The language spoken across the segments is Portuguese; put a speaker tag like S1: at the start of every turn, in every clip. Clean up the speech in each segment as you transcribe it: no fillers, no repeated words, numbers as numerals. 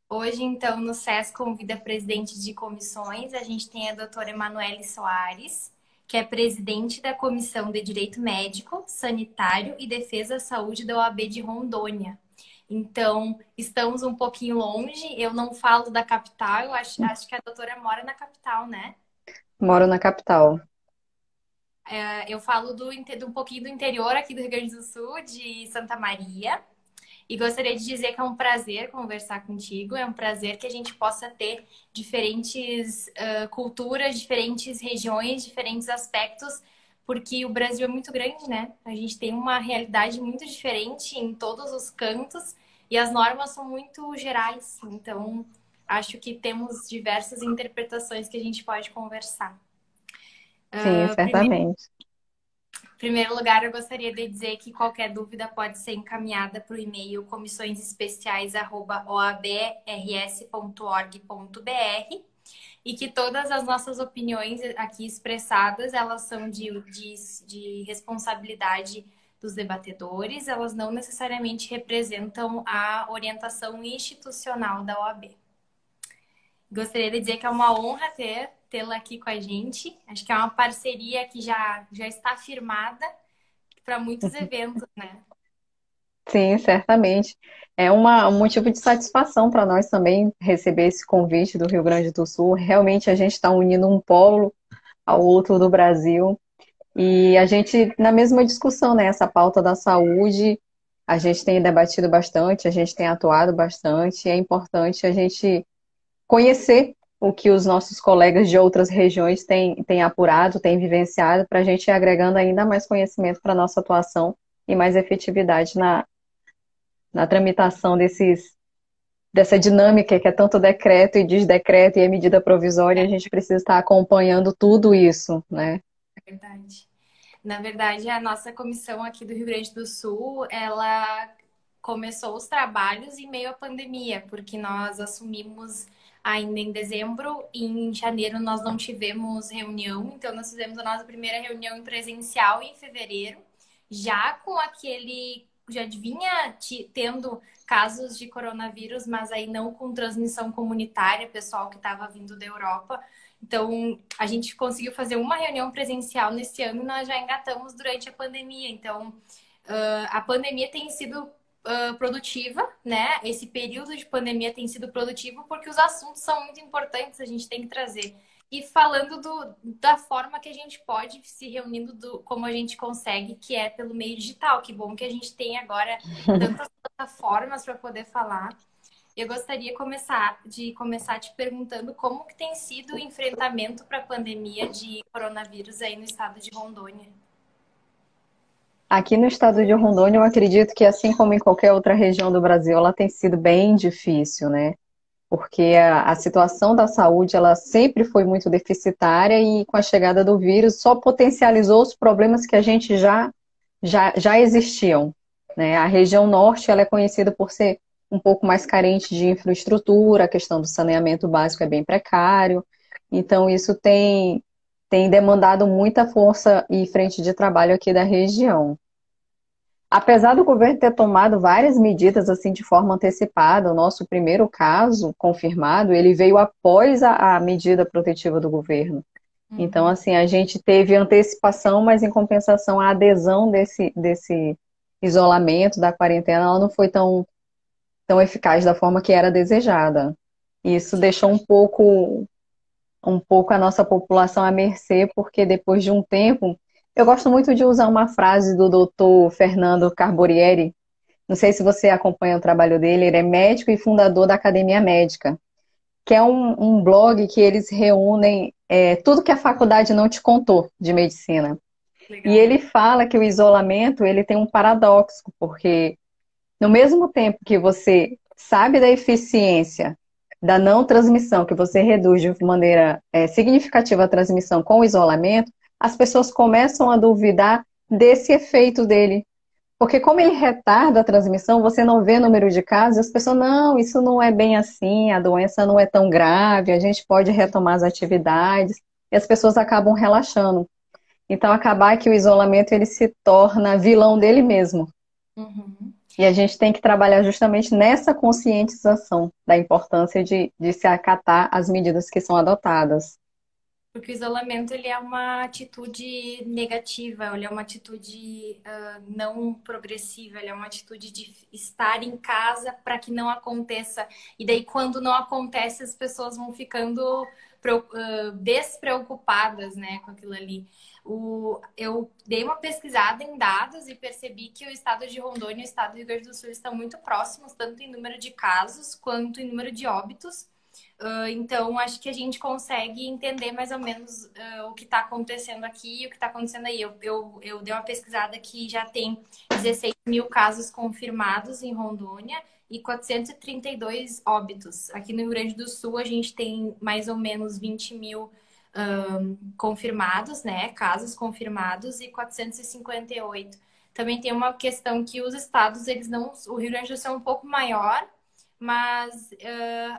S1: Hoje, então, no SES Convida Presidente de Comissões, a gente tem a doutora Emanuele Soares, que é presidente da Comissão de Direito Médico, Sanitário e Defesa da Saúde da OAB de Rondônia. Então, estamos um pouquinho longe, eu não falo da capital, eu acho que a doutora mora na capital, né?
S2: Moro na capital.
S1: Eu falo do um pouquinho do interior aqui do Rio Grande do Sul, de Santa Maria. E gostaria de dizer que é um prazer conversar contigo, é um prazer que a gente possa ter diferentes culturas, diferentes regiões, diferentes aspectos, porque o Brasil é muito grande, né? A gente tem uma realidade muito diferente em todos os cantos e as normas são muito gerais. Então, acho que temos diversas interpretações que a gente pode conversar.
S2: Sim, certamente.
S1: Em primeiro lugar, eu gostaria de dizer que qualquer dúvida pode ser encaminhada para o e-mail comissõesespeciais@oabrs.org.br e que todas as nossas opiniões aqui expressadas, elas são de responsabilidade dos debatedores, elas não necessariamente representam a orientação institucional da OAB. Gostaria de dizer que é uma honra tê-la aqui com a gente. Acho que é uma parceria que já está firmada para muitos eventos, né?
S2: Sim, certamente. É um motivo de satisfação para nós também receber esse convite do Rio Grande do Sul. Realmente a gente está unindo um polo ao outro do Brasil. E a gente, na mesma discussão, né, essa pauta da saúde, a gente tem debatido bastante, a gente tem atuado bastante. É importante a gente conhecer o que os nossos colegas de outras regiões têm apurado, têm vivenciado, para a gente ir agregando ainda mais conhecimento para a nossa atuação e mais efetividade na tramitação dessa dinâmica que é tanto decreto e desdecreto e é medida provisória, a gente precisa estar acompanhando tudo isso, né?
S1: É verdade. Na verdade, a nossa comissão aqui do Rio Grande do Sul, ela começou os trabalhos em meio à pandemia, porque nós assumimos ainda em dezembro e em janeiro nós não tivemos reunião, então nós fizemos a nossa primeira reunião em presencial em fevereiro, já com aquele, já vinha tendo casos de coronavírus, mas aí não com transmissão comunitária, pessoal que estava vindo da Europa. Então, a gente conseguiu fazer uma reunião presencial nesse ano e nós já engatamos durante a pandemia. Então, a pandemia tem sido produtiva, né? Esse período de pandemia tem sido produtivo porque os assuntos são muito importantes, a gente tem que trazer. E falando da forma que a gente pode se reunindo como a gente consegue, que é pelo meio digital. Que bom que a gente tem agora tantas plataformas para poder falar. Eu gostaria de começar te perguntando como que tem sido o enfrentamento para a pandemia de coronavírus aí no estado de Rondônia.
S2: Aqui no estado de Rondônia, eu acredito que, assim como em qualquer outra região do Brasil, ela tem sido bem difícil, né? Porque a situação da saúde, ela sempre foi muito deficitária e com a chegada do vírus só potencializou os problemas que a gente já existiam, né? A região norte, ela é conhecida por ser um pouco mais carente de infraestrutura, a questão do saneamento básico é bem precário, então isso tem demandado muita força e frente de trabalho aqui da região. Apesar do governo ter tomado várias medidas assim de forma antecipada, o nosso primeiro caso confirmado, ele veio após a medida protetiva do governo. Então,
S1: Uhum.
S2: assim, a gente teve antecipação, mas em compensação a adesão desse isolamento, da quarentena, ela não foi tão eficaz da forma que era desejada. Isso deixou um pouco a nossa população à mercê, porque depois de um tempo, eu gosto muito de usar uma frase do doutor Fernando Carborieri, não sei se você acompanha o trabalho dele, ele é médico e fundador da Academia Médica, que é um blog que eles reúnem tudo que a faculdade não te contou de medicina. E
S1: Legal.
S2: ele fala que o isolamento ele tem um paradoxo, porque no mesmo tempo que você sabe da eficiência da não transmissão, que você reduz de maneira significativa a transmissão com o isolamento, as pessoas começam a duvidar desse efeito dele. Porque como ele retarda a transmissão, você não vê número de casos, as pessoas, não, isso não é bem assim, a doença não é tão grave, a gente pode retomar as atividades, e as pessoas acabam relaxando. Então, acabar que o isolamento ele se torna vilão dele mesmo.
S1: Uhum.
S2: E a gente tem que trabalhar justamente nessa conscientização da importância de se acatar as medidas que são adotadas.
S1: Porque o isolamento ele é uma atitude negativa, ele é uma atitude não progressiva, ele é uma atitude de estar em casa para que não aconteça. E daí, quando não acontece, as pessoas vão ficando despreocupadas, né, com aquilo ali. Eu dei uma pesquisada em dados e percebi que o estado de Rondônia e o estado do Rio Grande do Sul estão muito próximos, tanto em número de casos quanto em número de óbitos. Então, acho que a gente consegue entender mais ou menos o que está acontecendo aqui e o que está acontecendo aí. Eu dei uma pesquisada que já tem 16 mil casos confirmados em Rondônia e 432 óbitos. Aqui no Rio Grande do Sul, a gente tem mais ou menos 20 mil confirmados, né? Casos confirmados e 458. Também tem uma questão que os estados, eles não... O Rio Grande do Sul é um pouco maior, mas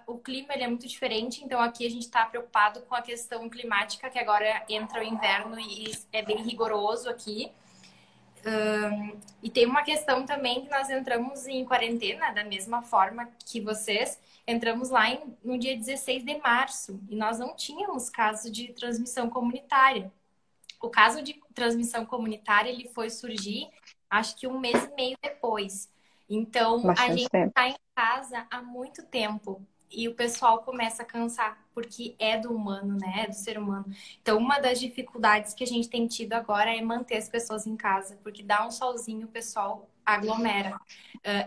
S1: o clima ele é muito diferente, então aqui a gente está preocupado com a questão climática, que agora entra o inverno e é bem rigoroso aqui. E tem uma questão também que nós entramos em quarentena, da mesma forma que vocês, entramos lá no dia 16 de março, e nós não tínhamos caso de transmissão comunitária. O caso de transmissão comunitária, ele foi surgir, acho que um mês e meio depois. Então, a
S2: Bastante
S1: gente
S2: tempo.
S1: está em casa há muito tempo e o pessoal começa a cansar, porque é do humano, né? É do ser humano. Então, uma das dificuldades que a gente tem tido agora é manter as pessoas em casa, porque dá um solzinho, o pessoal aglomera.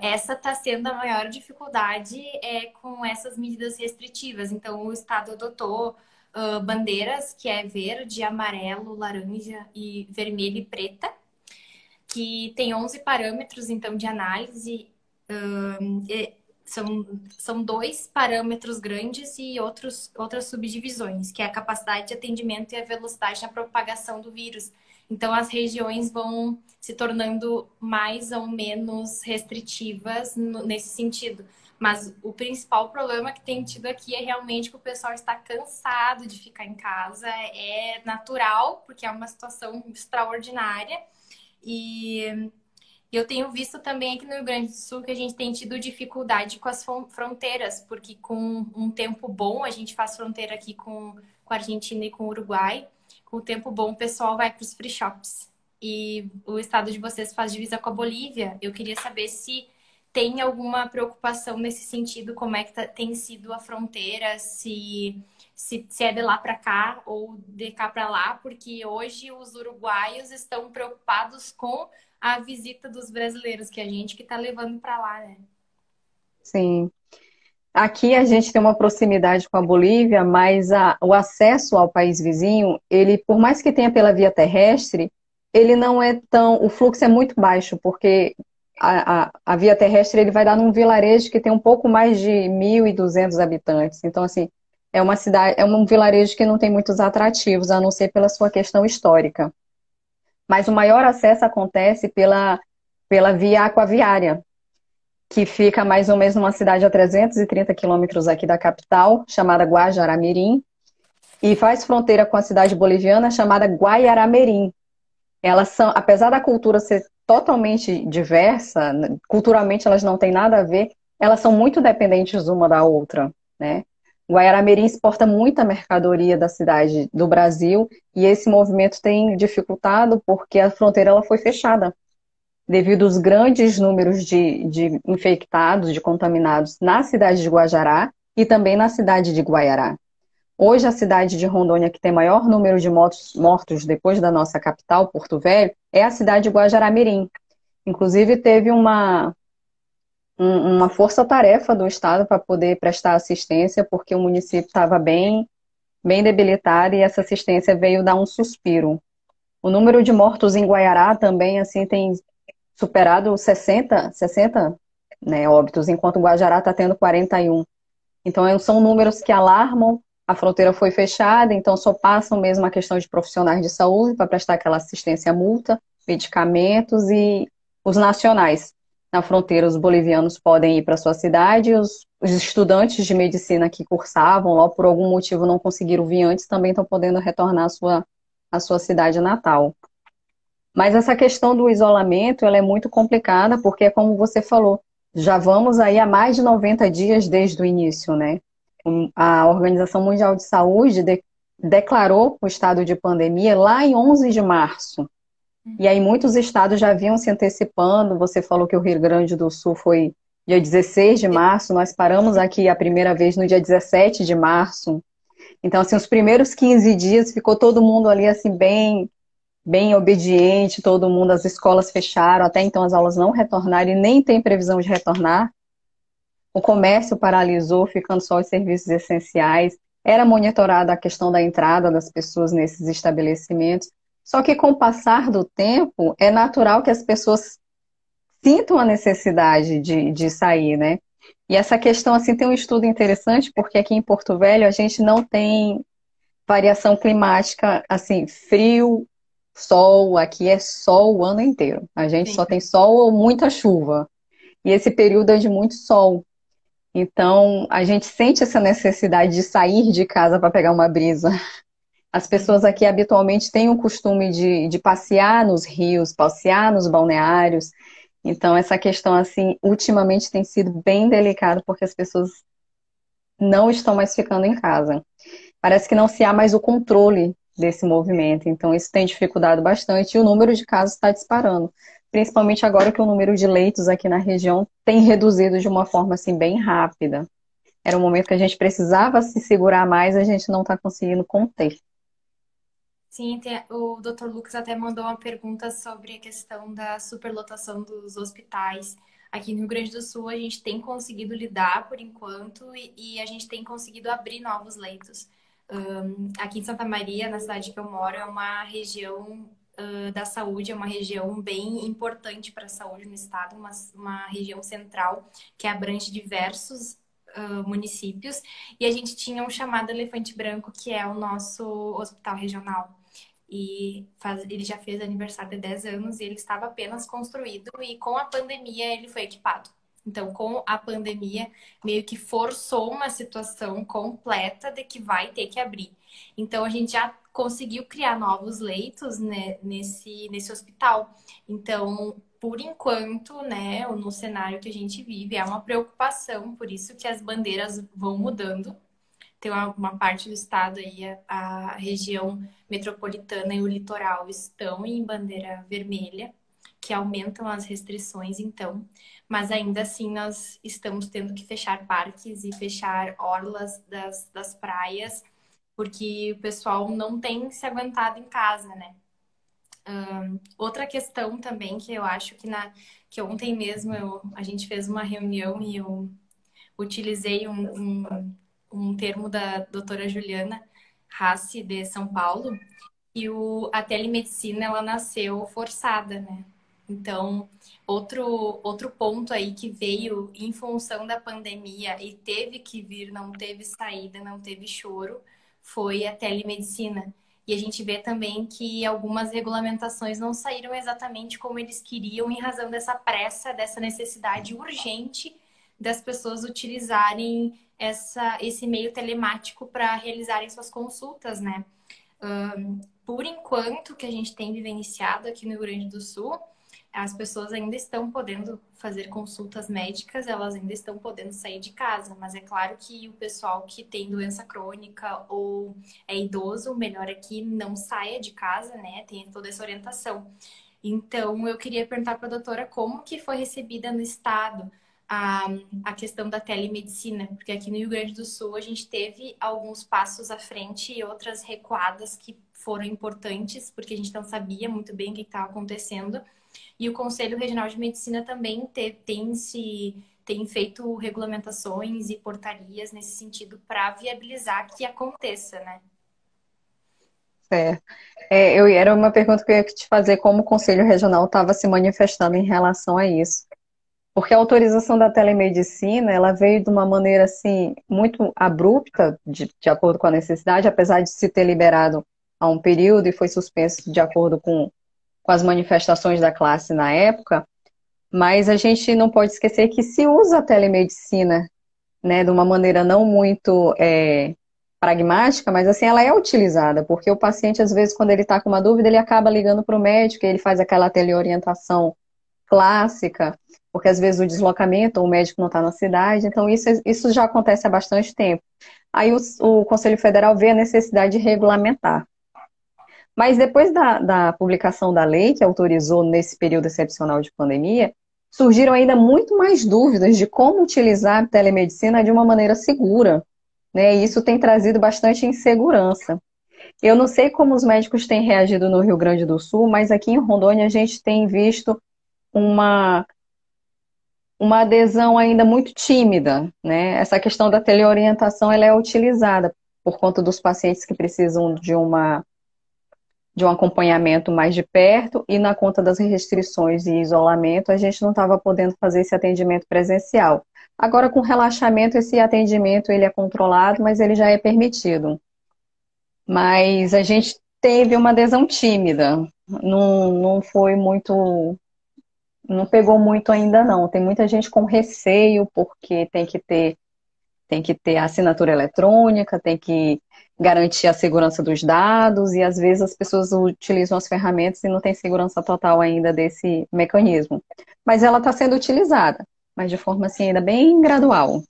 S1: Essa está sendo a maior dificuldade com essas medidas restritivas. Então, o Estado adotou bandeiras, que é verde, amarelo, laranja e vermelho e preta, que tem 11 parâmetros, então, de análise. São dois parâmetros grandes e outras subdivisões, que é a capacidade de atendimento e a velocidade na propagação do vírus. Então, as regiões vão se tornando mais ou menos restritivas nesse sentido. Mas o principal problema que tem tido aqui é realmente que o pessoal está cansado de ficar em casa. É natural, porque é uma situação extraordinária. E eu tenho visto também aqui no Rio Grande do Sul que a gente tem tido dificuldade com as fronteiras, porque com um tempo bom, a gente faz fronteira aqui com a Argentina e com o Uruguai. Com o tempo bom, o pessoal vai para os free shops. E o estado de vocês faz divisa com a Bolívia. Eu queria saber se tem alguma preocupação nesse sentido, como é que tem sido a fronteira, se é de lá para cá ou de cá para lá, porque hoje os uruguaios estão preocupados com a visita dos brasileiros, que é a gente que está levando para lá, né?
S2: Sim. Aqui a gente tem uma proximidade com a Bolívia, mas o acesso ao país vizinho, ele, por mais que tenha pela via terrestre, ele não é tão. O fluxo é muito baixo, porque a via terrestre ele vai dar num vilarejo que tem um pouco mais de 1.200 habitantes. Então, assim, é uma cidade, é um vilarejo que não tem muitos atrativos, a não ser pela sua questão histórica. Mas o maior acesso acontece pela via aquaviária, que fica mais ou menos numa cidade a 330 quilômetros aqui da capital, chamada Guajará-Mirim, e faz fronteira com a cidade boliviana chamada Guaiará-Mirim. Elas são, apesar da cultura ser totalmente diversa, culturalmente elas não têm nada a ver, elas são muito dependentes uma da outra, né? Guaiará-Mirim exporta muita mercadoria da cidade do Brasil e esse movimento tem dificultado porque a fronteira ela foi fechada devido aos grandes números de infectados, de contaminados na cidade de Guajará e também na cidade de Guaiará. Hoje, a cidade de Rondônia, que tem maior número de mortos depois da nossa capital, Porto Velho, é a cidade de Guajará-Mirim. Inclusive, teve uma força-tarefa do Estado para poder prestar assistência, porque o município estava bem debilitado e essa assistência veio dar um suspiro. O número de mortos em Guaiará também assim tem superado 60, né, óbitos, enquanto o Guajará está tendo 41. Então, são números que alarmam. A fronteira foi fechada, então só passam mesmo a questão de profissionais de saúde para prestar aquela assistência à multa, medicamentos e os nacionais. Na fronteira, os bolivianos podem ir para sua cidade, e os estudantes de medicina que cursavam lá por algum motivo não conseguiram vir antes também estão podendo retornar à sua cidade natal. Mas essa questão do isolamento, ela é muito complicada, porque é como você falou, já vamos aí há mais de 90 dias desde o início, né? A Organização Mundial de Saúde declarou o estado de pandemia lá em 11 de março. E aí muitos estados já vinham se antecipando. Você falou que o Rio Grande do Sul foi dia 16 de março, nós paramos aqui a primeira vez no dia 17 de março. Então, assim, os primeiros 15 dias ficou todo mundo ali, assim, bem obediente, todo mundo, as escolas fecharam, até então as aulas não retornaram e nem tem previsão de retornar. O comércio paralisou, ficando só os serviços essenciais. Era monitorada a questão da entrada das pessoas nesses estabelecimentos. Só que com o passar do tempo, é natural que as pessoas sintam a necessidade de sair, né? E essa questão, assim, tem um estudo interessante, porque aqui em Porto Velho a gente não tem variação climática, assim, frio, sol, aqui é sol o ano inteiro. A gente
S1: Sim.
S2: só tem sol ou muita chuva. E esse período é de muito sol. Então, a gente sente essa necessidade de sair de casa para pegar uma brisa. As pessoas aqui habitualmente têm o costume de passear nos rios, passear nos balneários. Então, essa questão, assim, ultimamente tem sido bem delicada porque as pessoas não estão mais ficando em casa. Parece que não se há mais o controle desse movimento. Então, isso tem dificultado bastante e o número de casos está disparando. Principalmente agora que o número de leitos aqui na região tem reduzido de uma forma, assim, bem rápida. Era um momento que a gente precisava se segurar mais, a gente não está conseguindo conter.
S1: Sim, o Dr. Lucas até mandou uma pergunta sobre a questão da superlotação dos hospitais. Aqui no Rio Grande do Sul, a gente tem conseguido lidar por enquanto e a gente tem conseguido abrir novos leitos. Aqui em Santa Maria, na cidade que eu moro, é uma região da saúde, é uma região bem importante para a saúde no estado, uma região central que abrange diversos municípios. E a gente tinha um chamado Elefante Branco, que é o nosso hospital regional. Ele já fez aniversário de 10 anos e ele estava apenas construído e com a pandemia ele foi equipado. Então, com a pandemia, meio que forçou uma situação completa de que vai ter que abrir. Então, a gente já conseguiu criar novos leitos, né, nesse hospital. Então, por enquanto, né, no cenário que a gente vive, é uma preocupação, por isso que as bandeiras vão mudando. Tem uma parte do estado aí, a região metropolitana e o litoral estão em bandeira vermelha, que aumentam as restrições, então. Mas ainda assim, nós estamos tendo que fechar parques e fechar orlas das praias, porque o pessoal não tem se aguentado em casa, né? Outra questão também que eu acho que ontem mesmo a gente fez uma reunião e eu utilizei um termo da doutora Juliana Rassi, de São Paulo, e a telemedicina, ela nasceu forçada, né? Então, outro ponto aí que veio em função da pandemia e teve que vir, não teve saída, não teve choro, foi a telemedicina. E a gente vê também que algumas regulamentações não saíram exatamente como eles queriam, em razão dessa pressa, dessa necessidade urgente das pessoas utilizarem esse meio telemático para realizarem suas consultas, né? Por enquanto, que a gente tem vivenciado aqui no Rio Grande do Sul, as pessoas ainda estão podendo fazer consultas médicas, elas ainda estão podendo sair de casa, mas é claro que o pessoal que tem doença crônica ou é idoso, o melhor é que não saia de casa, né? Tem toda essa orientação. Então, eu queria perguntar para a doutora como que foi recebida no estado a, a questão da telemedicina, porque aqui no Rio Grande do Sul a gente teve alguns passos à frente e outras recuadas que foram importantes, porque a gente não sabia muito bem o que estava acontecendo. E o Conselho Regional de Medicina também tem feito regulamentações e portarias nesse sentido para viabilizar que aconteça, né?
S2: Certo. Era uma pergunta que eu ia te fazer, como o Conselho Regional estava se manifestando em relação a isso. Porque a autorização da telemedicina, ela veio de uma maneira, assim, muito abrupta, de acordo com a necessidade, apesar de se ter liberado há um período e foi suspenso de acordo com as manifestações da classe na época, mas a gente não pode esquecer que se usa a telemedicina, né, de uma maneira não muito pragmática, mas assim, ela é utilizada, porque o paciente, às vezes, quando ele está com uma dúvida, ele acaba ligando para o médico, ele faz aquela teleorientação clássica, porque às vezes o deslocamento, o médico não está na cidade, então isso já acontece há bastante tempo. Aí o Conselho Federal vê a necessidade de regulamentar. Mas depois da publicação da lei, que autorizou nesse período excepcional de pandemia, surgiram ainda muito mais dúvidas de como utilizar a telemedicina de uma maneira segura, né? E isso tem trazido bastante insegurança. Eu não sei como os médicos têm reagido no Rio Grande do Sul, mas aqui em Rondônia a gente tem visto uma, uma adesão ainda muito tímida, né? Essa questão da teleorientação, ela é utilizada por conta dos pacientes que precisam de um acompanhamento mais de perto, e na conta das restrições e isolamento, a gente não estava podendo fazer esse atendimento presencial. Agora, com relaxamento, esse atendimento ele é controlado, mas ele já é permitido. Mas a gente teve uma adesão tímida, não foi muito, não pegou muito ainda não. Tem muita gente com receio, porque tem que ter a assinatura eletrônica, tem que garantir a segurança dos dados, e às vezes as pessoas utilizam as ferramentas e não tem segurança total ainda desse mecanismo. Mas ela está sendo utilizada, mas de forma assim ainda bem gradual.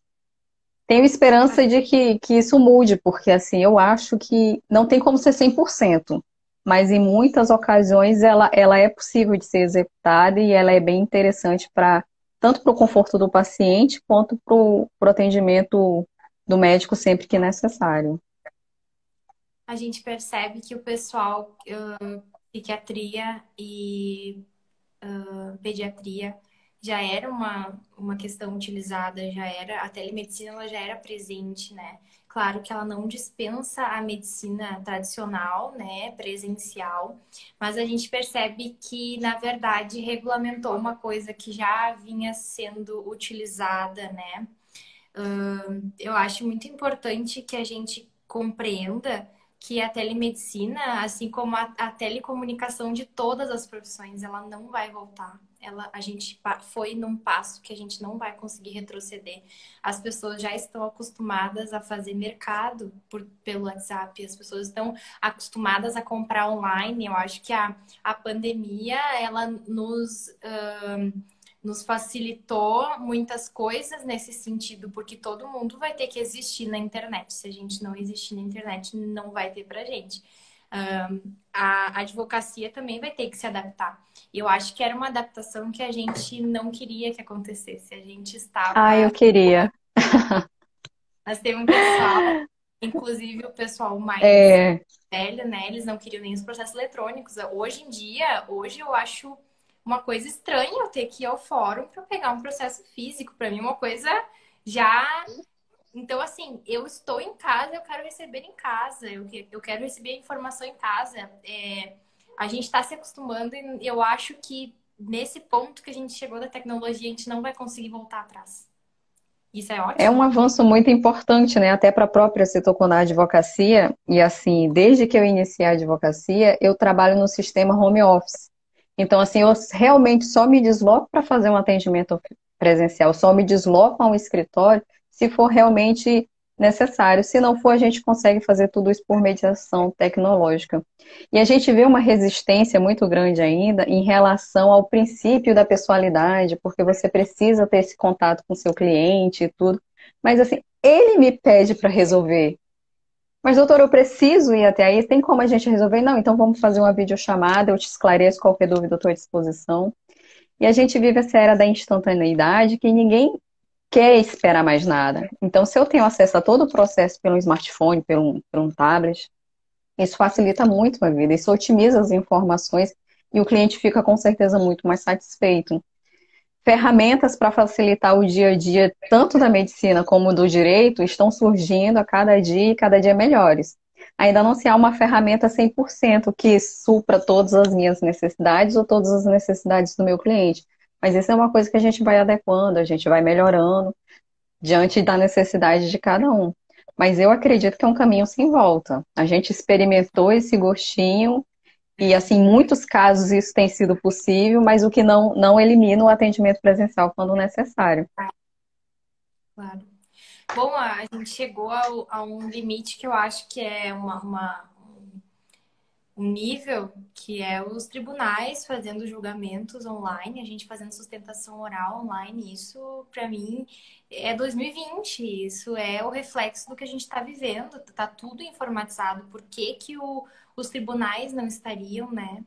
S2: Tenho esperança de que isso mude, porque assim, eu acho que não tem como ser 100%, mas em muitas ocasiões ela é possível de ser executada, e ela é bem interessante para tanto para o conforto do paciente quanto para o atendimento do médico sempre que necessário.
S1: A gente percebe que o pessoal, psiquiatria e pediatria já era uma questão utilizada, já era, a telemedicina ela já era presente, né? Claro que ela não dispensa a medicina tradicional, né, presencial, mas a gente percebe que, na verdade, regulamentou uma coisa que já vinha sendo utilizada, né? Eu acho muito importante que a gente compreenda que a telemedicina, assim como a telecomunicação de todas as profissões, ela não vai voltar. A gente foi num passo que a gente não vai conseguir retroceder. As pessoas já estão acostumadas a fazer mercado pelo WhatsApp, as pessoas estão acostumadas a comprar online. Eu acho que a pandemia, ela nos facilitou muitas coisas nesse sentido, porque todo mundo vai ter que existir na internet. Se a gente não existir na internet, não vai ter pra gente. A advocacia também vai ter que se adaptar. Eu acho que era uma adaptação que a gente não queria que acontecesse. A gente
S2: Ah, eu
S1: estava.
S2: queria.
S1: Nós temos um pessoal, inclusive o pessoal mais
S2: É,
S1: velho, né? Eles não queriam nem os processos eletrônicos. Hoje em dia, hoje eu acho uma coisa estranha eu ter que ir ao fórum para pegar um processo físico. Para mim, é uma coisa já. Então, assim, eu estou em casa, eu quero receber em casa, eu quero receber a informação em casa. A gente está se acostumando e eu acho que nesse ponto que a gente chegou da tecnologia, a gente não vai conseguir voltar atrás. Isso é
S2: é um
S1: ótimo.
S2: avanço muito importante, né? Até para a própria, você tocou na advocacia, e assim, desde que eu iniciei a advocacia, eu trabalho no sistema home office. Então, assim, eu realmente só me desloco para fazer um atendimento presencial, só me desloco a um escritório se for realmente necessário. Se não for, a gente consegue fazer tudo isso por mediação tecnológica. E a gente vê uma resistência muito grande ainda em relação ao princípio da pessoalidade, porque você precisa ter esse contato com o seu cliente e tudo. Mas assim, ele me pede para resolver. Mas, doutor, eu preciso ir até aí. Tem como a gente resolver? Não, então vamos fazer uma videochamada, eu te esclareço qualquer dúvida, eu estou à disposição. E a gente vive essa era da instantaneidade que ninguém quer esperar mais nada. Então, se eu tenho acesso a todo o processo pelo smartphone, pelo um tablet, isso facilita muito a vida, isso otimiza as informações e o cliente fica com certeza muito mais satisfeito. Ferramentas para facilitar o dia a dia, tanto da medicina como do direito, estão surgindo a cada dia e cada dia melhores. Ainda não se há uma ferramenta 100% que supra todas as minhas necessidades ou todas as necessidades do meu cliente. Mas isso é uma coisa que a gente vai adequando, a gente vai melhorando diante da necessidade de cada um. Mas eu acredito que é um caminho sem volta. A gente experimentou esse gostinho e, assim, em muitos casos isso tem sido possível, mas o que não elimina o atendimento presencial quando necessário.
S1: Claro. Bom, a gente chegou a um limite que eu acho que é um nível que é os tribunais fazendo julgamentos online, a gente fazendo sustentação oral online. Isso, para mim, é 2020. Isso é o reflexo do que a gente está vivendo. Tá tudo informatizado. Por que que os tribunais não estariam, né?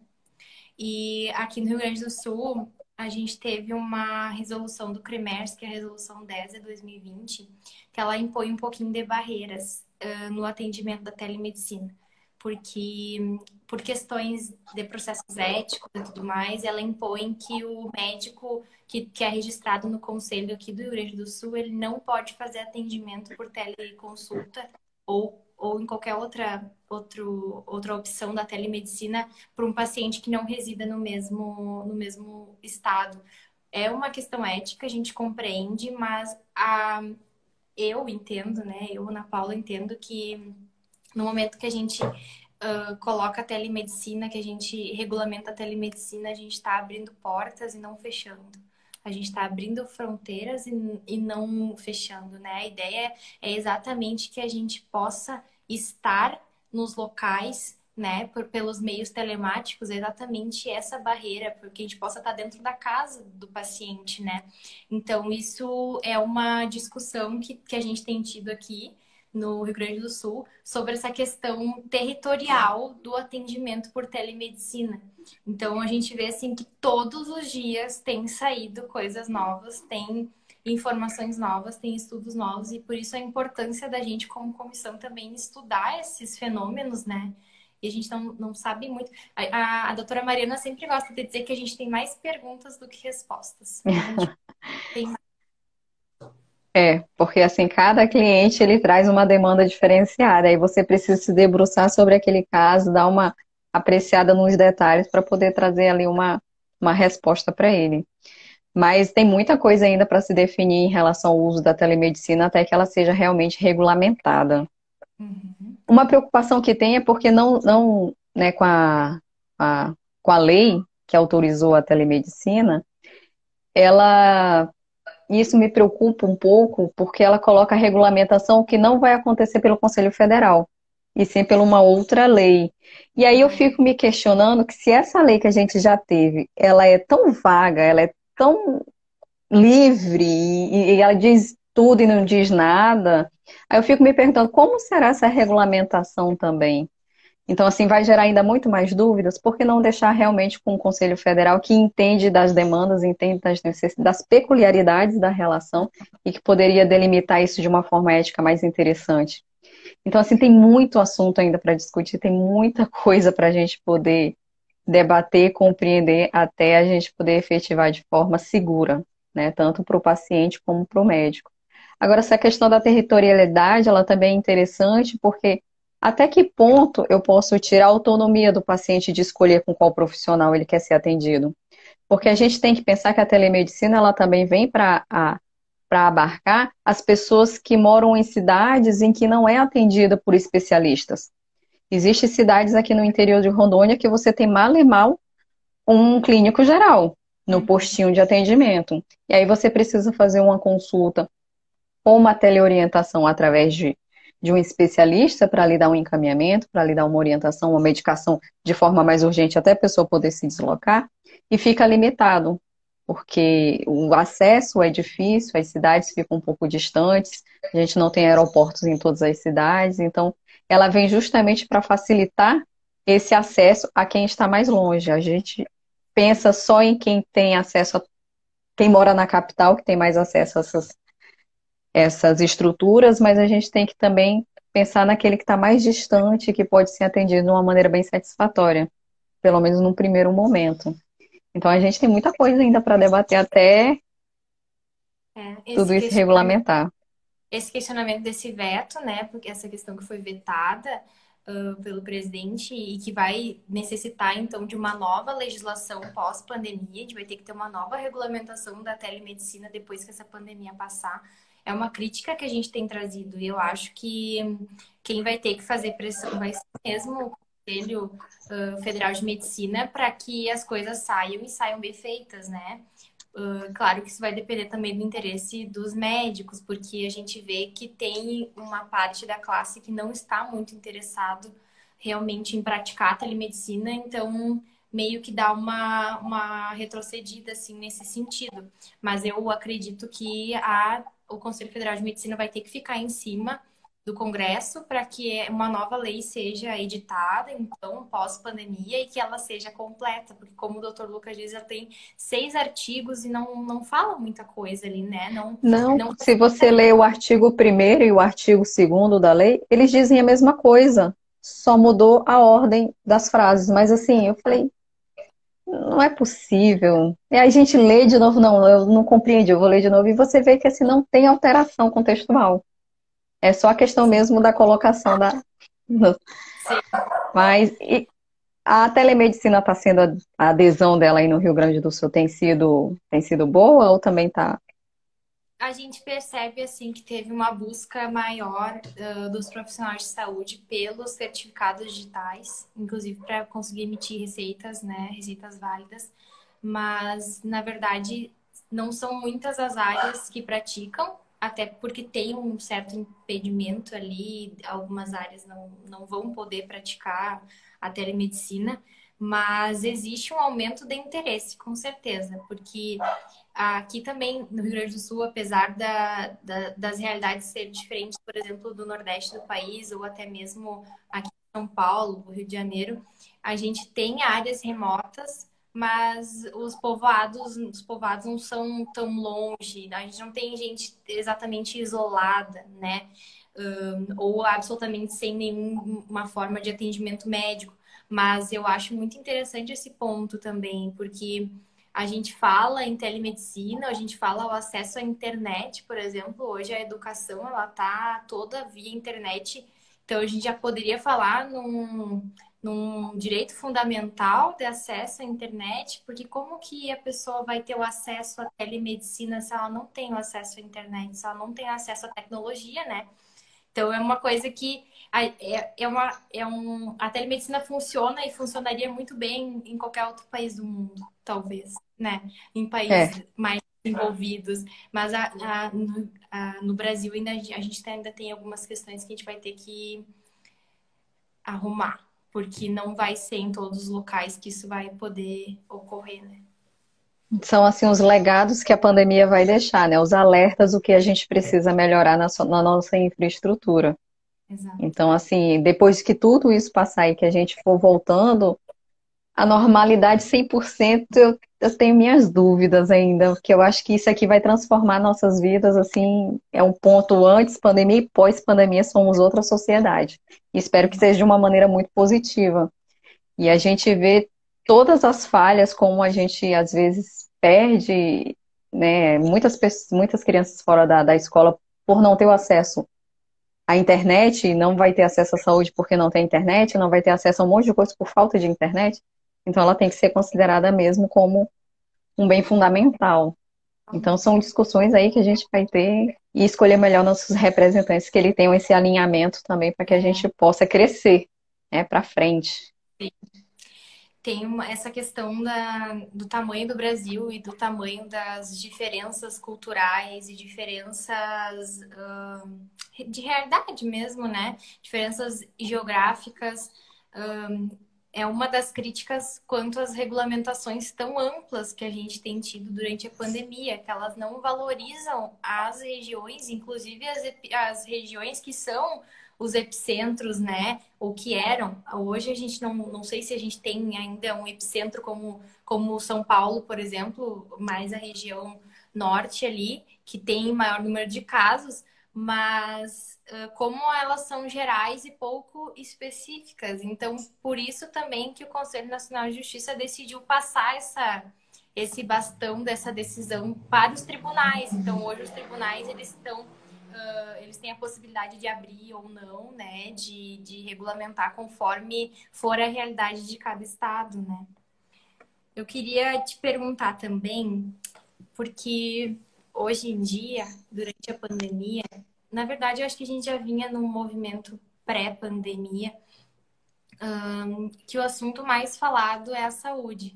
S1: E aqui no Rio Grande do Sul, a gente teve uma resolução do CREMERS, que é a resolução 10 de 2020, que ela impõe um pouquinho de barreiras no atendimento da telemedicina. Porque, por questões de processos éticos e tudo mais, ela impõe que o médico que é registrado no conselho aqui do Rio Grande do Sul, ele não pode fazer atendimento por teleconsulta ou em qualquer outra opção da telemedicina para um paciente que não resida no mesmo estado. É uma questão ética, a gente compreende, mas eu entendo, né? Eu, Ana Paula, entendo que no momento que a gente coloca a telemedicina, que a gente regulamenta a telemedicina, a gente está abrindo portas e não fechando. A gente está abrindo fronteiras e não fechando, né? A ideia é exatamente que a gente possa estar nos locais, né, pelos meios telemáticos, é exatamente essa barreira, porque a gente possa estar dentro da casa do paciente, né? Então, isso é uma discussão que a gente tem tido aqui no Rio Grande do Sul sobre essa questão territorial do atendimento por telemedicina. Então a gente vê assim que todos os dias tem saído coisas novas, tem informações novas, tem estudos novos e por isso a importância da gente como comissão também estudar esses fenômenos, né? E a gente não sabe muito. A doutora Mariana sempre gosta de dizer que a gente tem mais perguntas do que respostas. A gente tem.
S2: É, porque assim, cada cliente ele traz uma demanda diferenciada, aí você precisa se debruçar sobre aquele caso, dar uma apreciada nos detalhes para poder trazer ali uma resposta para ele. Mas tem muita coisa ainda para se definir em relação ao uso da telemedicina até que ela seja realmente regulamentada.
S1: Uhum.
S2: Uma preocupação que tem é porque né, a, com a lei que autorizou a telemedicina, ela isso me preocupa um pouco, porque ela coloca a regulamentação que não vai acontecer pelo Conselho Federal, e sim por uma outra lei. E aí eu fico me questionando que se essa lei que a gente já teve, ela é tão vaga, ela é tão livre, e ela diz tudo e não diz nada, aí eu fico me perguntando como será essa regulamentação também? Então, assim, vai gerar ainda muito mais dúvidas, por que não deixar realmente com o Conselho Federal que entende das demandas, entende das necessidades, das peculiaridades da relação e que poderia delimitar isso de uma forma ética mais interessante. Então, assim, tem muito assunto ainda para discutir, tem muita coisa para a gente poder debater, compreender, até a gente poder efetivar de forma segura, né? Tanto para o paciente como para o médico. Agora, essa questão da territorialidade, ela também é interessante, porque até que ponto eu posso tirar a autonomia do paciente de escolher com qual profissional ele quer ser atendido? Porque a gente tem que pensar que a telemedicina, ela também vem para abarcar as pessoas que moram em cidades em que não é atendida por especialistas. Existem cidades aqui no interior de Rondônia que você tem mal e mal um clínico geral no postinho de atendimento. E aí você precisa fazer uma consulta ou uma teleorientação através de um especialista para lhe dar um encaminhamento, para lhe dar uma orientação, uma medicação de forma mais urgente até a pessoa poder se deslocar, e fica limitado, porque o acesso é difícil, as cidades ficam um pouco distantes, a gente não tem aeroportos em todas as cidades, então ela vem justamente para facilitar esse acesso a quem está mais longe. A gente pensa só em quem tem acesso a quem mora na capital, que tem mais acesso a essas estruturas, mas a gente tem que também pensar naquele que está mais distante, que pode ser atendido de uma maneira bem satisfatória, pelo menos num primeiro momento. Então a gente tem muita coisa ainda para debater até tudo
S1: Esse
S2: isso
S1: questionamento.
S2: regulamentar.
S1: Esse questionamento desse veto, né? Porque essa questão que foi vetada pelo presidente e que vai necessitar, então, de uma nova legislação pós-pandemia, a gente vai ter que ter uma nova regulamentação da telemedicina depois que essa pandemia passar. É uma crítica que a gente tem trazido e eu acho que quem vai ter que fazer pressão vai ser mesmo o Conselho Federal de Medicina para que as coisas saiam e saiam bem feitas, né? Claro que isso vai depender também do interesse dos médicos, porque a gente vê que tem uma parte da classe que não está muito interessado realmente em praticar a telemedicina, então meio que dá uma retrocedida assim nesse sentido. Mas eu acredito que o Conselho Federal de Medicina vai ter que ficar em cima do Congresso para que uma nova lei seja editada, então, pós-pandemia, e que ela seja completa, porque como o doutor Lucas diz, ela tem 6 artigos e não fala muita coisa ali, né?
S2: Não,
S1: Não
S2: se você lê o artigo 1º e o artigo 2º da lei, eles dizem a mesma coisa, só mudou a ordem das frases. Mas assim, eu falei, não é possível. E aí a gente lê de novo, não, eu não compreendi, eu vou ler de novo, e você vê que assim, não tem alteração contextual. É só a questão mesmo da colocação da. Mas a telemedicina está sendo a adesão dela aí no Rio Grande do Sul tem sido boa ou também está?
S1: a gente percebe assim que teve uma busca maior dos profissionais de saúde pelos certificados digitais, inclusive para conseguir emitir receitas, né, receitas válidas. Mas na verdade não são muitas as áreas que praticam, até porque tem um certo impedimento ali, algumas áreas não vão poder praticar a telemedicina, mas existe um aumento de interesse, com certeza, porque aqui também, no Rio Grande do Sul, apesar das realidades serem diferentes, por exemplo, do Nordeste do país, ou até mesmo aqui em São Paulo, no Rio de Janeiro, a gente tem áreas remotas, mas os povoados não são tão longe, a gente não tem gente exatamente isolada, né? Ou absolutamente sem nenhuma forma de atendimento médico. Mas eu acho muito interessante esse ponto também, porque a gente fala em telemedicina, a gente fala o acesso à internet, por exemplo. Hoje a educação ela tá toda via internet, então a gente já poderia falar num direito fundamental de acesso à internet, porque como que a pessoa vai ter o acesso à telemedicina se ela não tem o acesso à internet, se ela não tem acesso à tecnologia, né? Então é uma coisa que a telemedicina funciona e funcionaria muito bem em qualquer outro país do mundo, talvez, né? Em
S2: É,
S1: países mais desenvolvidos. Mas no Brasil ainda a gente ainda tem algumas questões que a gente vai ter que arrumar, porque não vai ser em todos os locais que isso vai poder ocorrer, né?
S2: são assim os legados que a pandemia vai deixar, né? Os alertas, o que a gente precisa melhorar na nossa infraestrutura.
S1: Exato.
S2: Então, assim, depois que tudo isso passar e que a gente for voltando, a normalidade 100%, eu tenho minhas dúvidas ainda, porque eu acho que isso aqui vai transformar nossas vidas, assim, é um ponto antes pandemia e pós-pandemia somos outra sociedade. E espero que seja de uma maneira muito positiva. E a gente vê todas as falhas, como a gente às vezes perde, né, muitas crianças fora da escola por não ter o acesso à internet, não vai ter acesso à saúde porque não tem internet, não vai ter acesso a um monte de coisa por falta de internet. Então ela tem que ser considerada mesmo como um bem fundamental. Então são discussões aí que a gente vai ter e escolher melhor nossos representantes que ele tenham esse alinhamento também para que a gente possa crescer, né, para frente.
S1: Tem essa questão do tamanho do Brasil e do tamanho das diferenças culturais e diferenças de realidade mesmo, né? Diferenças geográficas. É uma das críticas quanto às regulamentações tão amplas que a gente tem tido durante a pandemia, que elas não valorizam as regiões, inclusive as regiões que são os epicentros, né? Ou que eram. Hoje a gente não sei se a gente tem ainda um epicentro como São Paulo, por exemplo, mais a região norte ali, que tem maior número de casos, mas como elas são gerais e pouco específicas. Então, por isso também que o Conselho Nacional de Justiça decidiu passar esse bastão dessa decisão para os tribunais. Então, hoje os tribunais eles têm a possibilidade de abrir ou não, né, de regulamentar conforme for a realidade de cada estado, né? Eu queria te perguntar também, porque hoje em dia, durante a pandemia, na verdade, eu acho que a gente já vinha num movimento pré-pandemia, que o assunto mais falado é a saúde.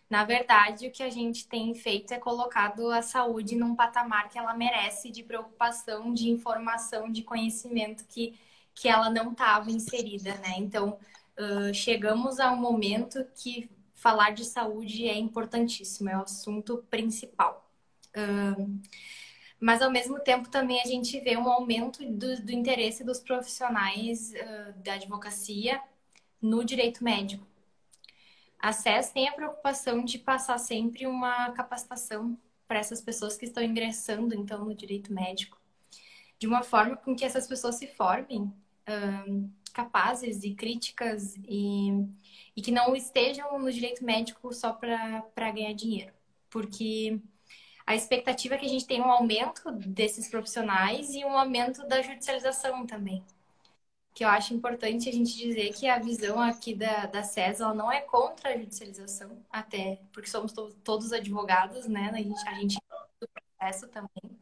S1: Na verdade, o que a gente tem feito é colocado a saúde num patamar que ela merece de preocupação, de informação, de conhecimento que ela não estava inserida, né? Então, chegamos a um momento que falar de saúde é importantíssimo, é o assunto principal. Mas, ao mesmo tempo, também a gente vê um aumento do interesse dos profissionais da advocacia no direito médico. A SES tem a preocupação de passar sempre uma capacitação para essas pessoas que estão ingressando, então, no direito médico, de uma forma com que essas pessoas se formem capazes e críticas e que não estejam no direito médico só para ganhar dinheiro. Porque a expectativa é que a gente tenha um aumento desses profissionais e um aumento da judicialização também. Que eu acho importante a gente dizer que a visão aqui da SES, ela não é contra a judicialização, até porque somos todos advogados, né? A gente do processo também.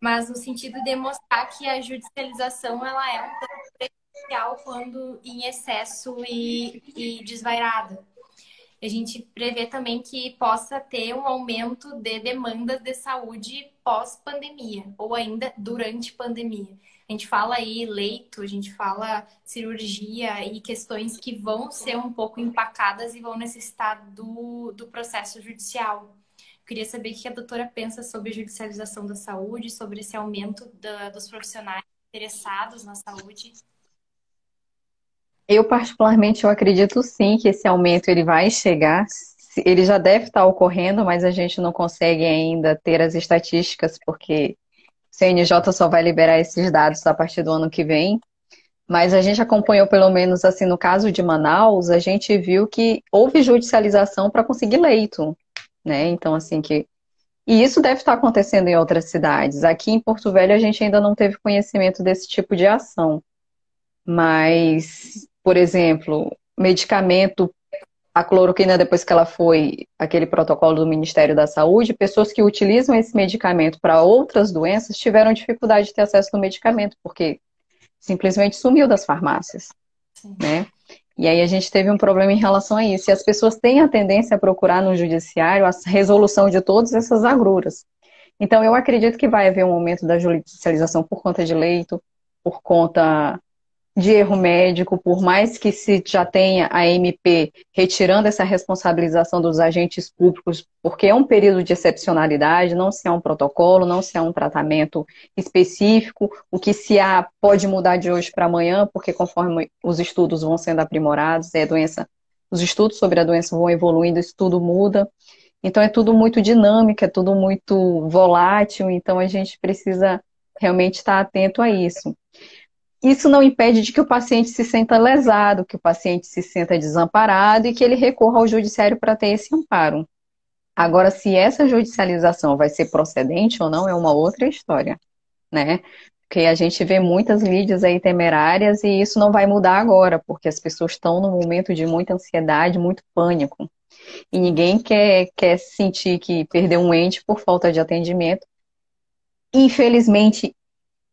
S1: Mas no sentido de mostrar que a judicialização, ela é um tanto prejudicial quando em excesso e desvairada. A gente prevê também que possa ter um aumento de demandas de saúde pós-pandemia ou ainda durante pandemia. A gente fala aí leito, a gente fala cirurgia e questões que vão ser um pouco empacadas e vão necessitar do processo judicial. Eu queria saber o que a doutora pensa sobre a judicialização da saúde, sobre esse aumento dos profissionais interessados na saúde.
S2: Eu, particularmente, eu acredito sim que esse aumento ele vai chegar. Ele já deve estar ocorrendo, mas a gente não consegue ainda ter as estatísticas, porque o CNJ só vai liberar esses dados a partir do ano que vem. Mas a gente acompanhou, pelo menos assim, no caso de Manaus, a gente viu que houve judicialização para conseguir leito, né? Então, assim, que... E isso deve estar acontecendo em outras cidades. Aqui em Porto Velho, a gente ainda não teve conhecimento desse tipo de ação. Mas, por exemplo, medicamento, a cloroquina, depois que ela foi aquele protocolo do Ministério da Saúde, pessoas que utilizam esse medicamento para outras doenças tiveram dificuldade de ter acesso ao medicamento, porque simplesmente sumiu das farmácias, né? E aí a gente teve um problema em relação a isso. E as pessoas têm a tendência a procurar no judiciário a resolução de todas essas agruras. Então, eu acredito que vai haver um aumento da judicialização por conta de leito, por conta de erro médico, por mais que se já tenha a MP retirando essa responsabilização dos agentes públicos, porque é um período de excepcionalidade, não se há um protocolo, não se há um tratamento específico, o que se há pode mudar de hoje para amanhã, porque conforme os estudos vão sendo aprimorados, os estudos sobre a doença vão evoluindo, isso tudo muda. Então é tudo muito dinâmico, é tudo muito volátil, então a gente precisa realmente estar atento a isso. Isso não impede de que o paciente se sinta lesado, que o paciente se sinta desamparado e que ele recorra ao judiciário para ter esse amparo. Agora, se essa judicialização vai ser procedente ou não, é uma outra história, né? Porque a gente vê muitas lides aí temerárias e isso não vai mudar agora, porque as pessoas estão num momento de muita ansiedade, muito pânico. E ninguém quer sentir que perdeu um ente por falta de atendimento. Infelizmente,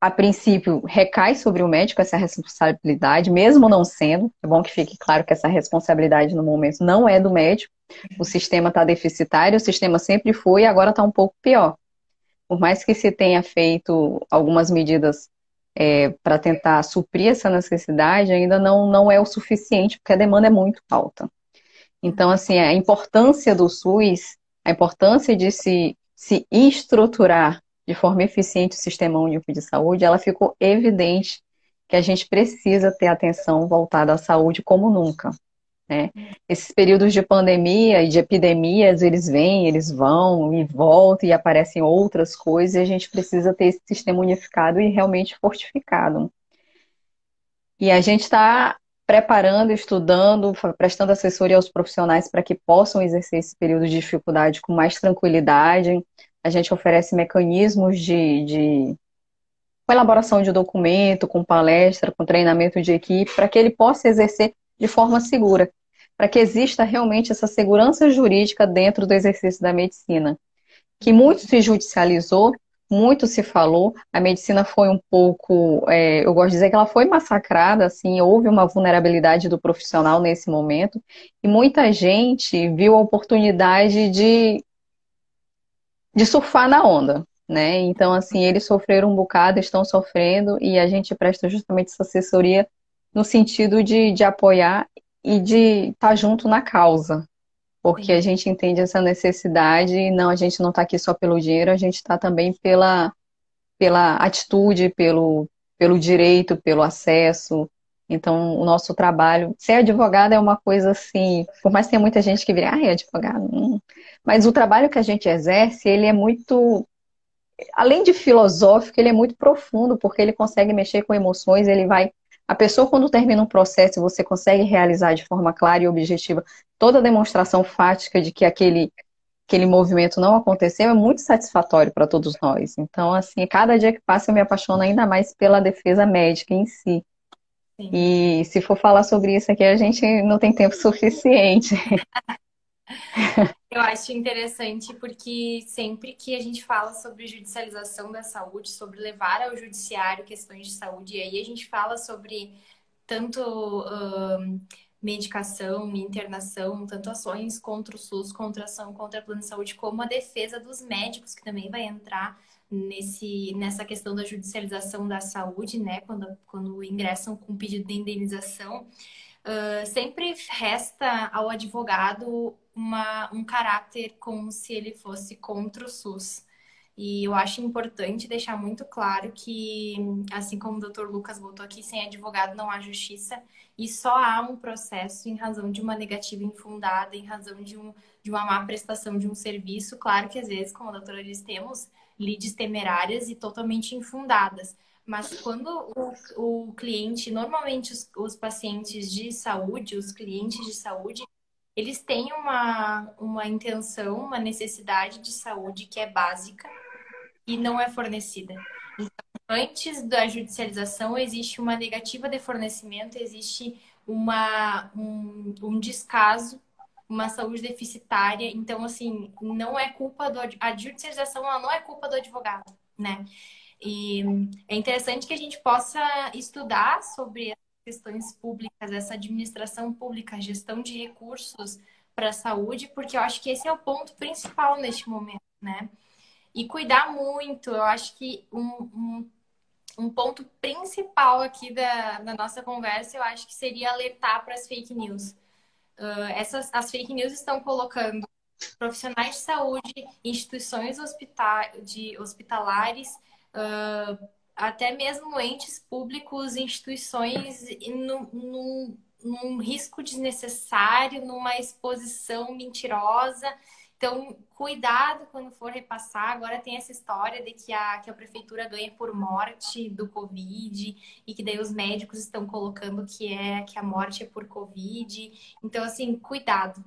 S2: a princípio, recai sobre o médico essa responsabilidade, mesmo não sendo. É bom que fique claro que essa responsabilidade no momento não é do médico. O sistema está deficitário, o sistema sempre foi e agora está um pouco pior. Por mais que se tenha feito algumas medidas para tentar suprir essa necessidade, ainda não é o suficiente, porque a demanda é muito alta. Então, assim, a importância do SUS, a importância de se estruturar de forma eficiente o Sistema Único de Saúde, ela ficou evidente que a gente precisa ter atenção voltada à saúde como nunca, né? Esses períodos de pandemia e de epidemias, eles vêm, eles vão e voltam e aparecem outras coisas e a gente precisa ter esse sistema unificado e realmente fortificado. E a gente está preparando, estudando, prestando assessoria aos profissionais para que possam exercer esse período de dificuldade com mais tranquilidade. A gente oferece mecanismos com elaboração de documento, com palestra, com treinamento de equipe, para que ele possa exercer de forma segura, para que exista realmente essa segurança jurídica dentro do exercício da medicina. Que muito se judicializou, muito se falou, a medicina foi um pouco, eu gosto de dizer que ela foi massacrada, assim, houve uma vulnerabilidade do profissional nesse momento, e muita gente viu a oportunidade de surfar na onda, né? Então, assim, eles sofreram um bocado, estão sofrendo, e a gente presta justamente essa assessoria no sentido de apoiar e de estar junto na causa, porque a
S1: Sim,
S2: gente entende essa necessidade, e não, a gente não está aqui só pelo dinheiro, a gente está também pela atitude, pelo direito, pelo acesso. Então, o nosso trabalho, ser advogado é uma coisa assim, por mais que tenha muita gente que vira, ah, é advogado, mas o trabalho que a gente exerce, ele é muito, além de filosófico, ele é muito profundo, porque ele consegue mexer com emoções, ele vai. A pessoa, quando termina um processo, você consegue realizar de forma clara e objetiva toda a demonstração fática de que aquele movimento não aconteceu, é muito satisfatório para todos nós. Então, assim, cada dia que passa eu me apaixono ainda mais pela defesa médica em si.
S1: sim.
S2: E se for falar sobre isso aqui, a gente não tem tempo suficiente.
S1: Eu acho interessante porque sempre que a gente fala sobre judicialização da saúde, sobre levar ao judiciário questões de saúde, e aí a gente fala sobre tanto medicação, internação, tanto ações contra o SUS, contra a ação contra a plano de saúde, como a defesa dos médicos, que também vai entrar nessa questão da judicialização da saúde, né? Quando ingressam com pedido de indenização. Sempre resta ao advogado um caráter como se ele fosse contra o SUS. E eu acho importante deixar muito claro que, assim como o Dr. Lucas botou aqui, sem advogado não há justiça e só há um processo em razão de uma negativa infundada, em razão de uma má prestação de um serviço. Claro que às vezes, como a doutora diz, temos lides temerárias e totalmente infundadas. Mas quando o cliente, normalmente os pacientes de saúde, os clientes de saúde, eles têm uma intenção, uma necessidade de saúde que é básica e não é fornecida. Antes da judicialização, existe uma negativa de fornecimento, existe um descaso, uma saúde deficitária. Então, assim, não é culpa a judicialização, ela não é culpa do advogado, né? E é interessante que a gente possa estudar sobre as questões públicas, essa administração pública, gestão de recursos para a saúde, porque eu acho que esse é o ponto principal neste momento, né? E cuidar muito, eu acho que um ponto principal aqui da nossa conversa, eu acho que seria alertar para as fake news. As fake news estão colocando profissionais de saúde, instituições hospitalares, até mesmo entes públicos, instituições num risco desnecessário, numa exposição mentirosa. Então, cuidado quando for repassar. Agora tem essa história de que a prefeitura ganha por morte do Covid e que daí os médicos estão colocando que a morte é por Covid. Então, assim, cuidado.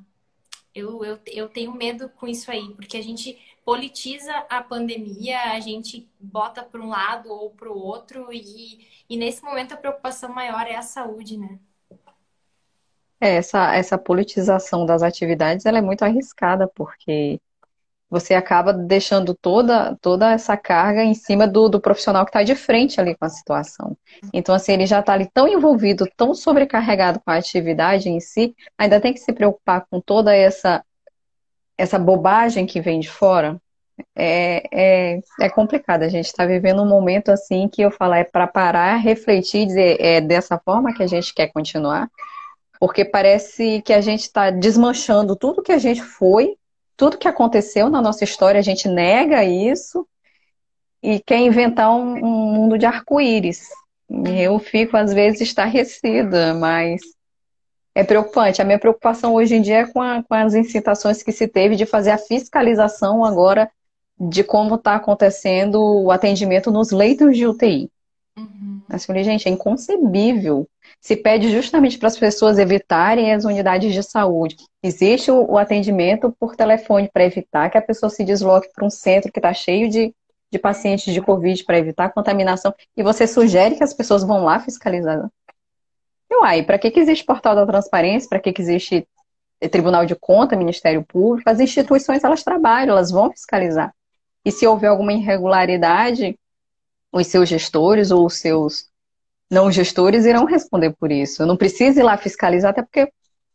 S1: Eu tenho medo com isso aí, porque a gente politiza a pandemia, a gente bota para um lado ou para o outro, e nesse momento a preocupação maior é a saúde, né?
S2: Essa politização das atividades, ela é muito arriscada, porque você acaba deixando toda essa carga em cima do profissional que está de frente ali com a situação. Então, assim, ele já está ali tão envolvido, tão sobrecarregado com a atividade em si, ainda tem que se preocupar com toda essa bobagem que vem de fora. É complicado. A gente está vivendo um momento assim que eu falo, é para parar, refletir, dizer, é dessa forma que a gente quer continuar, porque parece que a gente está desmanchando tudo que a gente foi, tudo que aconteceu na nossa história, a gente nega isso e quer inventar um mundo de arco-íris. E eu fico, às vezes, estarrecida, mas é preocupante. A minha preocupação hoje em dia é com as incitações que se teve de fazer a fiscalização agora de como está acontecendo o atendimento nos leitos de UTI.
S1: Uhum.
S2: Assim, eu falei, gente, é inconcebível. Se pede justamente para as pessoas evitarem as unidades de saúde. Existe o atendimento por telefone para evitar que a pessoa se desloque para um centro que está cheio de pacientes de Covid para evitar a contaminação. E você sugere que as pessoas vão lá fiscalizar. Uai, para que existe portal da transparência? Para que existe Tribunal de Conta, Ministério Público? As instituições, elas trabalham, elas vão fiscalizar. E se houver alguma irregularidade, os seus gestores ou os seus não gestores irão responder por isso. Eu não preciso ir lá fiscalizar, até porque o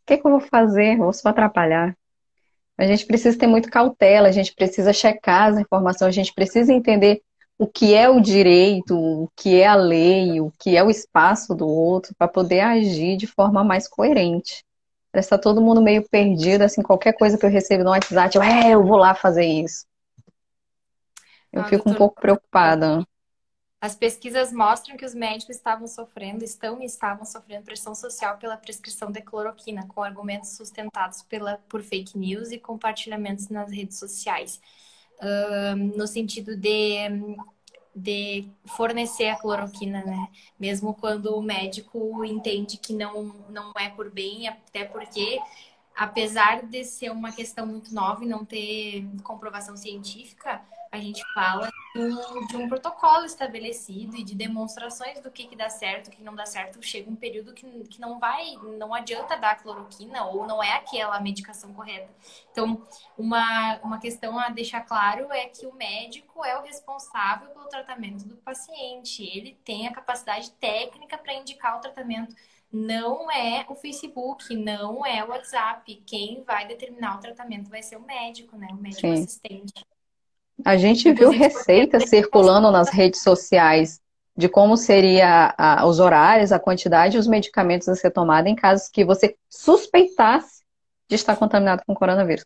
S2: que que eu vou fazer? Eu vou só atrapalhar. A gente precisa ter muito cautela, a gente precisa checar as informações, a gente precisa entender o que é o direito, o que é a lei, o que é o espaço do outro, para poder agir de forma mais coerente. Está todo mundo meio perdido, assim, qualquer coisa que eu recebo no WhatsApp, eu vou lá fazer isso. Eu
S1: Não,
S2: fico um
S1: doutor,
S2: pouco preocupada.
S1: as pesquisas mostram que os médicos estavam sofrendo pressão social pela prescrição de cloroquina, com argumentos sustentados por fake news e compartilhamentos nas redes sociais, no sentido de fornecer a cloroquina, né? Mesmo quando o médico entende que não é por bem, até porque, apesar de ser uma questão muito nova e não ter comprovação científica, a gente fala de um protocolo estabelecido e de demonstrações do que dá certo, o que não dá certo. Chega um período que não adianta dar cloroquina ou não é aquela medicação correta. Então, uma questão a deixar claro é que o médico é o responsável pelo tratamento do paciente. Ele tem a capacidade técnica para indicar o tratamento. Não é o Facebook, não é o WhatsApp. Quem vai determinar o tratamento vai ser o médico, né? O médico
S2: Sim.
S1: assistente.
S2: A gente viu
S1: Inclusive,
S2: receitas circulando nas redes sociais de como seria os horários, a quantidade e os medicamentos a ser tomado em casos que você suspeitasse de estar contaminado com coronavírus.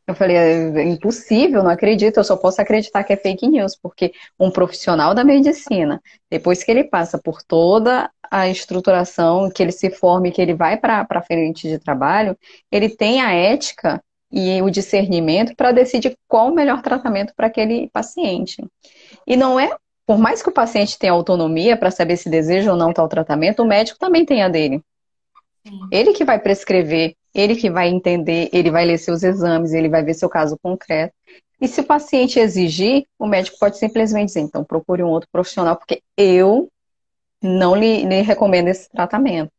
S2: Eu falei, é impossível, não acredito, eu só posso acreditar que é fake news, porque um profissional da medicina, depois que ele passa por toda a estruturação, que ele se forme, que ele vai para a frente de trabalho, ele tem a ética e o discernimento para decidir qual o melhor tratamento para aquele paciente. E não é, por mais que o paciente tenha autonomia para saber se deseja ou não tal tratamento, o médico também tem a dele. Ele que vai prescrever, ele que vai entender, ele vai ler seus exames, ele vai ver seu caso concreto. E se o paciente exigir, o médico pode simplesmente dizer, então procure um outro profissional, porque eu não lhe recomendo esse tratamento.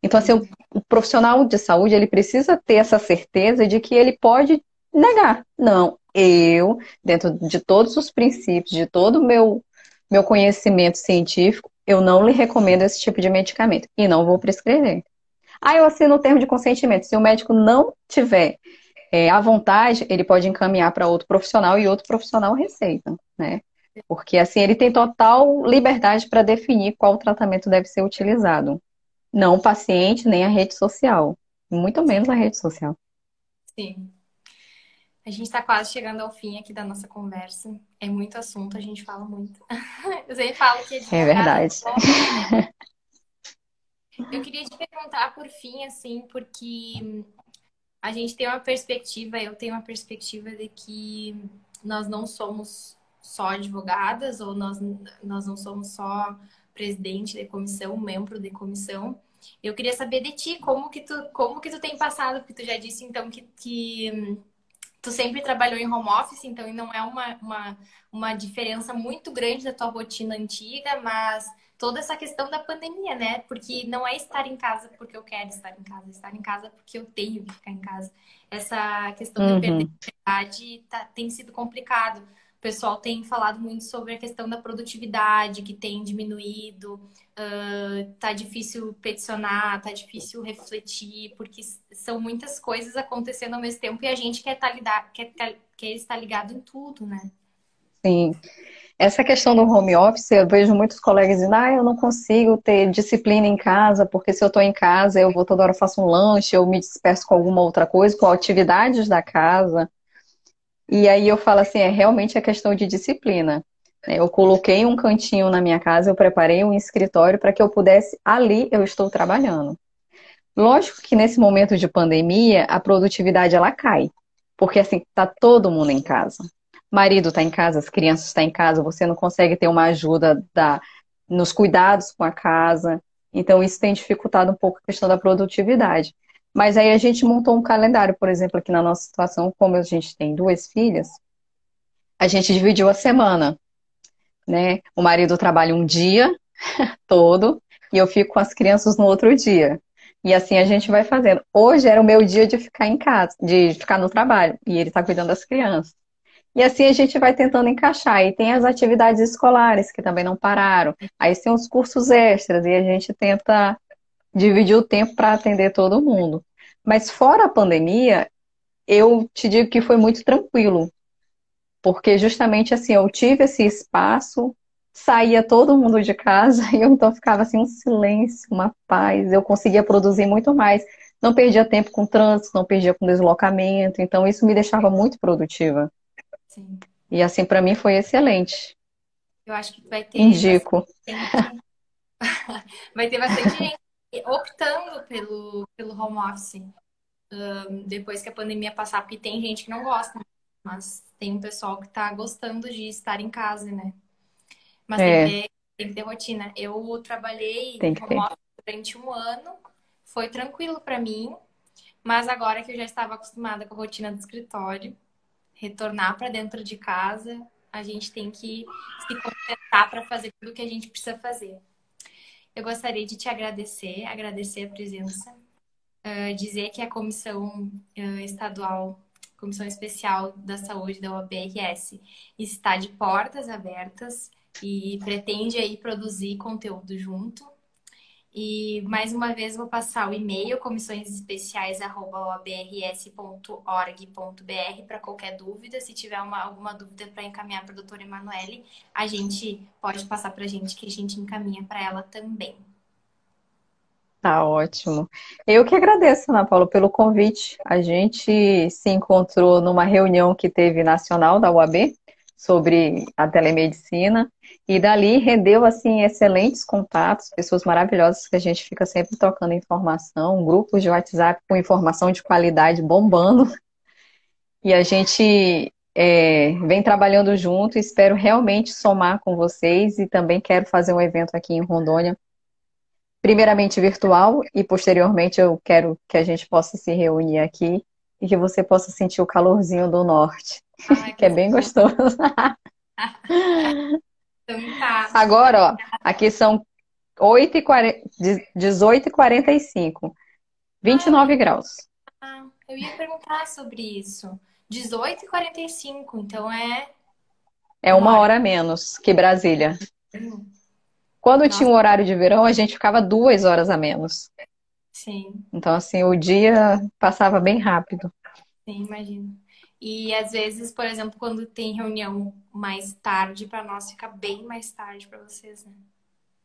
S2: Então, assim, o profissional de saúde, ele precisa ter essa certeza de que ele pode negar. Não, eu, dentro de todos os princípios, de todo o meu conhecimento científico, eu não lhe recomendo esse tipo de medicamento e não vou prescrever. Eu assino o termo de consentimento. Se o médico não tiver à vontade, ele pode encaminhar para outro profissional e outro profissional receita, né? Porque assim ele tem total liberdade para definir qual tratamento deve ser utilizado. Não o paciente, nem a rede social. Muito menos a rede social.
S1: Sim. A gente está quase chegando ao fim aqui da nossa conversa. É muito assunto, a gente fala muito. Eu sempre falo que
S2: É
S1: advogado
S2: verdade.
S1: né? Eu queria te perguntar por fim, assim, porque a gente tem uma perspectiva, eu tenho uma perspectiva de que nós não somos só advogadas ou nós não somos só presidente de comissão, membro de comissão. Eu queria saber de ti, como que tu tem passado, porque tu já disse então que tu sempre trabalhou em home office, então não é uma diferença muito grande da tua rotina antiga, mas toda essa questão da pandemia, né? Porque não é estar em casa porque eu quero é estar em casa porque eu tenho que ficar em casa. Essa questão de perder
S2: Uhum.
S1: a liberdade tem sido complicado. O pessoal tem falado muito sobre a questão da produtividade, que tem diminuído, tá difícil peticionar, tá difícil refletir, porque são muitas coisas acontecendo ao mesmo tempo e a gente quer estar ligado em tudo, né?
S2: Sim. Essa questão do home office, eu vejo muitos colegas dizendo, eu não consigo ter disciplina em casa, porque se eu estou em casa, eu vou toda hora faço um lanche, eu me disperso com alguma outra coisa, com atividades da casa. E aí eu falo assim, é realmente a questão de disciplina. Eu coloquei um cantinho na minha casa, eu preparei um escritório para que eu pudesse, ali eu estou trabalhando. Lógico que nesse momento de pandemia, a produtividade ela cai, porque assim, tá todo mundo em casa. Marido está em casa, as crianças estão em casa, você não consegue ter uma ajuda nos cuidados com a casa. Então, isso tem dificultado um pouco a questão da produtividade. Mas aí a gente montou um calendário, por exemplo, aqui na nossa situação, como a gente tem duas filhas, a gente dividiu a semana, né? O marido trabalha um dia todo e eu fico com as crianças no outro dia. E assim a gente vai fazendo. Hoje era o meu dia de ficar em casa, de ficar no trabalho, e ele está cuidando das crianças. E assim a gente vai tentando encaixar. E tem as atividades escolares que também não pararam. Aí tem os cursos extras e a gente tenta dividir o tempo para atender todo mundo. Mas fora a pandemia, eu te digo que foi muito tranquilo, porque justamente assim eu tive esse espaço, saía todo mundo de casa e eu então ficava assim um silêncio, uma paz. Eu conseguia produzir muito mais. Não perdia tempo com trânsito, não perdia com deslocamento. Então isso me deixava muito produtiva.
S1: Sim.
S2: E assim, para mim foi excelente.
S1: Eu acho que
S2: Indico.
S1: vai ter bastante gente optando pelo home office depois que a pandemia passar, porque tem gente que não gosta, mas tem um pessoal que tá gostando de estar em casa, né? Mas
S2: É,
S1: tem que ter rotina. Eu trabalhei
S2: tem que
S1: home
S2: ter.
S1: office durante um ano, foi tranquilo para mim, mas agora que eu já estava acostumada com a rotina do escritório, retornar para dentro de casa, a gente tem que se concentrar para fazer tudo o que a gente precisa fazer. Eu gostaria de te agradecer, agradecer a presença, dizer que a Comissão Estadual, Comissão Especial da Saúde da UABRS está de portas abertas e pretende aí produzir conteúdo junto. E mais uma vez vou passar o e-mail comissõesespeciais@obrs.org.br para qualquer dúvida. Se tiver alguma dúvida para encaminhar para a doutora Emanuele, a gente pode passar para a gente que a gente encaminha para ela também.
S2: Tá ótimo. Eu que agradeço, Ana Paula, pelo convite. A gente se encontrou numa reunião que teve nacional da UAB sobre a telemedicina e dali rendeu assim excelentes contatos, pessoas maravilhosas que a gente fica sempre trocando informação, grupos de WhatsApp com informação de qualidade bombando e a gente vem trabalhando junto e espero realmente somar com vocês e também quero fazer um evento aqui em Rondônia primeiramente virtual e posteriormente eu quero que a gente possa se reunir aqui e que você possa sentir o calorzinho do norte,
S1: Ai,
S2: que é
S1: coisa
S2: bem
S1: boa.
S2: gostoso.
S1: Então tá.
S2: Agora, ó, aqui são 18h45,
S1: Ah,
S2: 29 graus.
S1: eu ia perguntar sobre isso. 18h45, então é
S2: É
S1: uma
S2: uma
S1: hora.
S2: hora a menos que Brasília.
S1: Hum,
S2: Quando tinha
S1: Nossa,
S2: o horário de verão, a gente ficava 2 horas a menos.
S1: sim,
S2: Então, assim, o dia passava bem rápido.
S1: sim, imagino. E às vezes, por exemplo, quando tem reunião mais tarde, para nós fica bem mais tarde para vocês, né?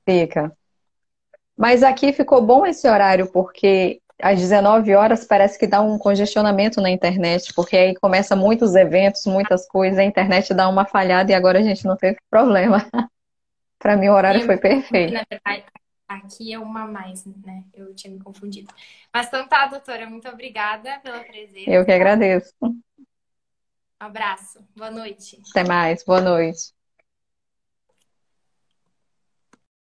S2: Fica. Mas aqui ficou bom esse horário, porque às 19 horas parece que dá um congestionamento na internet, porque aí começa muitos eventos, muitas coisas, a internet dá uma falhada e agora a gente não teve problema. Para mim o
S1: Sim,
S2: horário
S1: eu
S2: foi
S1: me confundi,
S2: perfeito.
S1: na verdade. Aqui é uma a mais, né? Eu tinha me confundido. Mas então tá, doutora, muito obrigada pela
S2: Eu
S1: presença.
S2: que agradeço.
S1: Um abraço, boa noite.
S2: Até mais, boa noite.